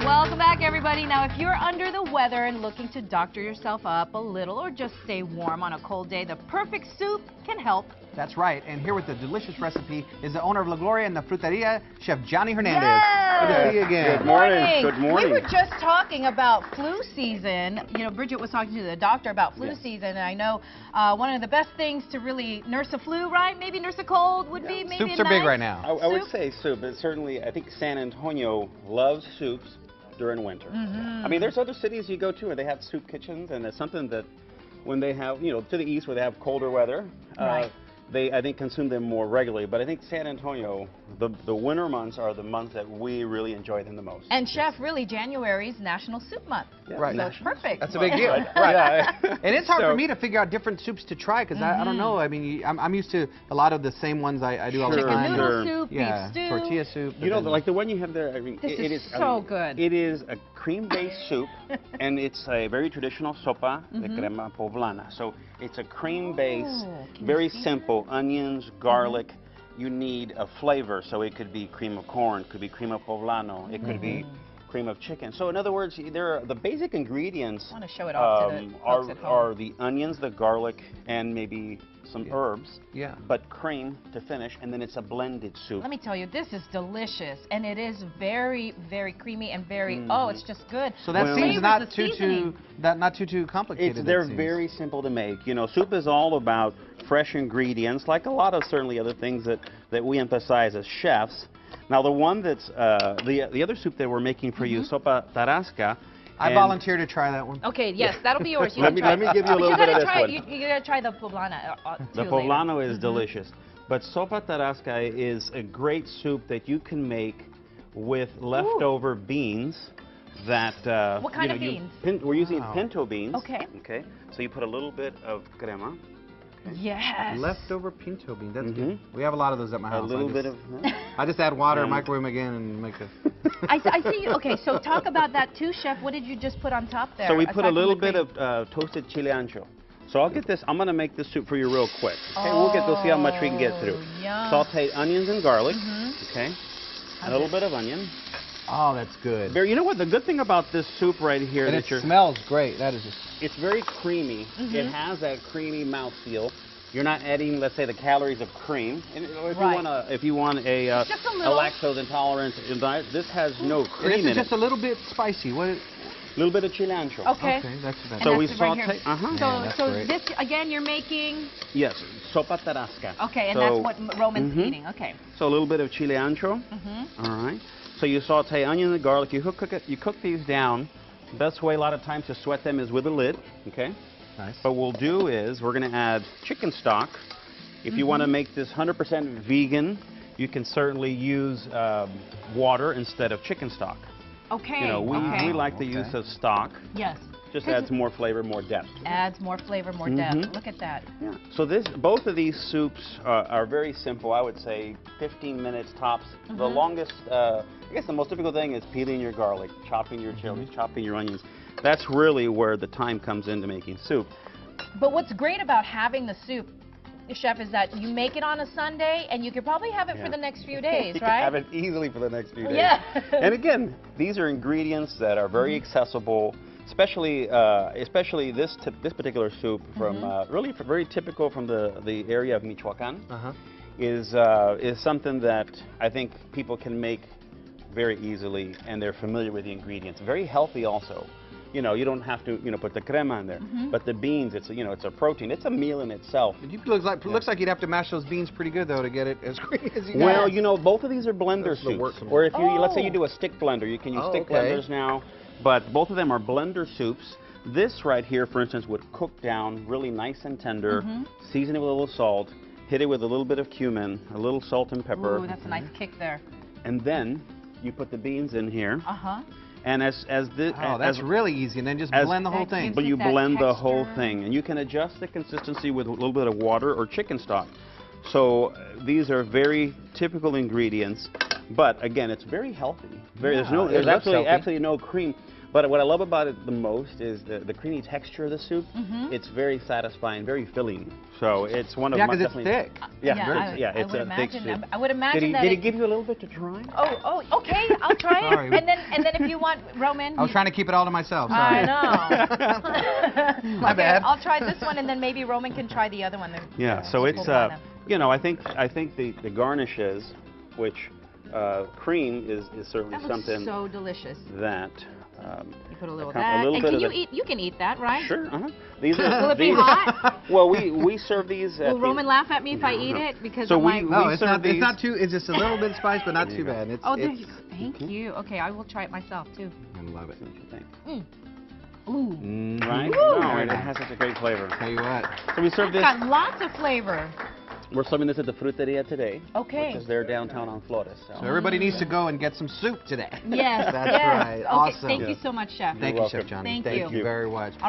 Welcome back, everybody. Now, if you're under the weather and looking to doctor yourself up a little or just stay warm on a cold day, the perfect soup can help. That's right. And here with the delicious recipe is the owner of La Gloria and the Fruteria, Chef Johnny Hernandez. Yes! Good to see you again. Good morning. Good morning. We were just talking about flu season. You know, Bridget was talking to the doctor about flu season, and I know one of the best things to really nurse a flu, right? Maybe nurse a cold would be maybe Soups are big right now. I would say soup, but certainly I think San Antonio loves soups during winter. I mean, there's other cities you go to where they have soup kitchens, and it's something that when they have, you know, to the east where they have colder weather, they, I think, consume them more regularly. But I think San Antonio, the winter months are the months that we really enjoy them the most. And Chef, really, January's National Soup Month. Yeah, right. So it's perfect. That's a big deal. Right. And it's hard for me to figure out different soups to try because I don't know. I mean, I'm used to a lot of the same ones I do all the time. Chicken noodle soup, yeah, beef stew. tortilla soup. You know, like the one you have there, I mean, This it is is so good. It is a cream-based soup, and it's a very traditional sopa de crema poblana. So it's a cream-based, very simple, onions, garlic. You need a flavor, so it could be cream of corn, it could be cream of poblano, it could be cream of chicken. So in other words, there are the basic ingredients. I want to show it off to the folks at home. Are the onions, the garlic, and maybe some herbs. Yeah. But cream to finish, and then it's a blended soup. Let me tell you, this is delicious, and it is very, very creamy and very. Oh, it's just good. So that Well, seems Flavors not too complicated. They're very simple to make. You know, soup is all about fresh ingredients, like a lot of certainly other things that we emphasize as chefs. Now, the one that's the other soup that we're making for you, sopa tarasca. I volunteer to try that one. Okay, yes, that'll be yours. You Let me give you a little bit of this one. You gotta try the poblana. The poblano is delicious, but sopa tarasca is a great soup that you can make with leftover beans. That what kind of beans? We're using pinto beans. Okay. Okay. So you put a little bit of crema. Okay. Yes. Leftover pinto beans. That's good. We have a lot of those at my house. A little bit of. I just add water, microwave them again, and make a. I see. Okay, so talk about that too, Chef. What did you just put on top there? So we put a little bit of toasted chile ancho. So I'll get this. I'm going to make this soup for you real quick. Okay, we'll see how much we can get through. Yum. Sauteed onions and garlic. Okay. A little bit of onion. Oh, that's good. You know what? The good thing about this soup right here And that it smells great. That is just. it's very creamy. It has that creamy mouthfeel. You're not adding, let's say, the calories of cream. And if you want a lactose intolerant diet, this has no cream in it. This is just a little bit spicy. What? A little bit of chile ancho. Okay. Okay, that's So we right saute. here. So this again, you're making. Yes, sopa tarasca. Okay, and that's what Roman's eating. Okay. So a little bit of chile ancho. All right. So you saute onion and garlic. You cook these down. The best way a lot of times to sweat them is with a lid. Okay. Nice. What we'll do is we're going to add chicken stock. If you want to make this 100% vegan, you can certainly use water instead of chicken stock. Okay. You know, we like the use of stock. Yes. Just adds more flavor, more depth. Adds more flavor, more depth. Look at that. Yeah. So both of these soups are very simple. I would say 15 minutes tops. The longest, I guess the most difficult thing is peeling your garlic, chopping your chilies, chopping your onions. That's really where the time comes into making soup. But what's great about having the soup, Chef, is that you make it on a Sunday, and you could probably have it for the next few days, You right? can have it easily for the next few days. Yeah. And again, these are ingredients that are very accessible, especially this particular soup from really very typical from the area of Michoacan. Is something that I think people can make very easily, and they're familiar with the ingredients. Very healthy also. You know, you don't have to, put the crema in there. But the beans, it's a protein. It's a meal in itself. It looks like you'd have to mash those beans pretty good though to get it as creamy as you Well, got. both of these are blender soups. Or if you let's say you do a stick blender, you can use stick blenders now. But both of them are blender soups. This right here, for instance, would cook down really nice and tender. Season it with a little salt. Hit it with a little bit of cumin, a little salt and pepper. Ooh, that's a nice kick there. And then you put the beans in here. And that's really easy. And then just blend the whole thing. But you blend the whole thing, and you can adjust the consistency with a little bit of water or chicken stock. So these are very typical ingredients, but again, it's very healthy. There's absolutely no cream. But what I love about it the most is the creamy texture of the soup. It's very satisfying, very filling. So it's one of my because it's thick. It's a thick soup. I would imagine that. Did he give you a little bit to try? Oh, okay. I'll try it. Sorry. And then if you want, Roman. I was trying to keep it all to myself. I Sorry. know. My bad. I'll try this one, and then maybe Roman can try the other one. Yeah. So it's you know, I think the garnishes, which cream is certainly That looks something so delicious. that. You put a little of a that. little And bit can of you the- eat? You can eat that, right? Sure. These are Will it be hot? Well, we serve these. At Will Roman laugh at me if I eat it because So of my? No, it's serve not. these- It's not too. It's just a little bit spice, but not too bad. It's. Oh, there it's, you go. Thank you. Okay, I will try it myself too. I love it. Ooh. Right? Ooh. No, it has such a great flavor. Tell you what. So we serve this. Got lots of flavor. We're serving this at the Fruteria today. Okay. Which is there downtown on Flores. So everybody needs to go and get some soup today. Yes. That's yes. right. Okay, Awesome. Thank you so much, Chef. Thank you, welcome. Chef Johnny. Thank you. Thank you very much.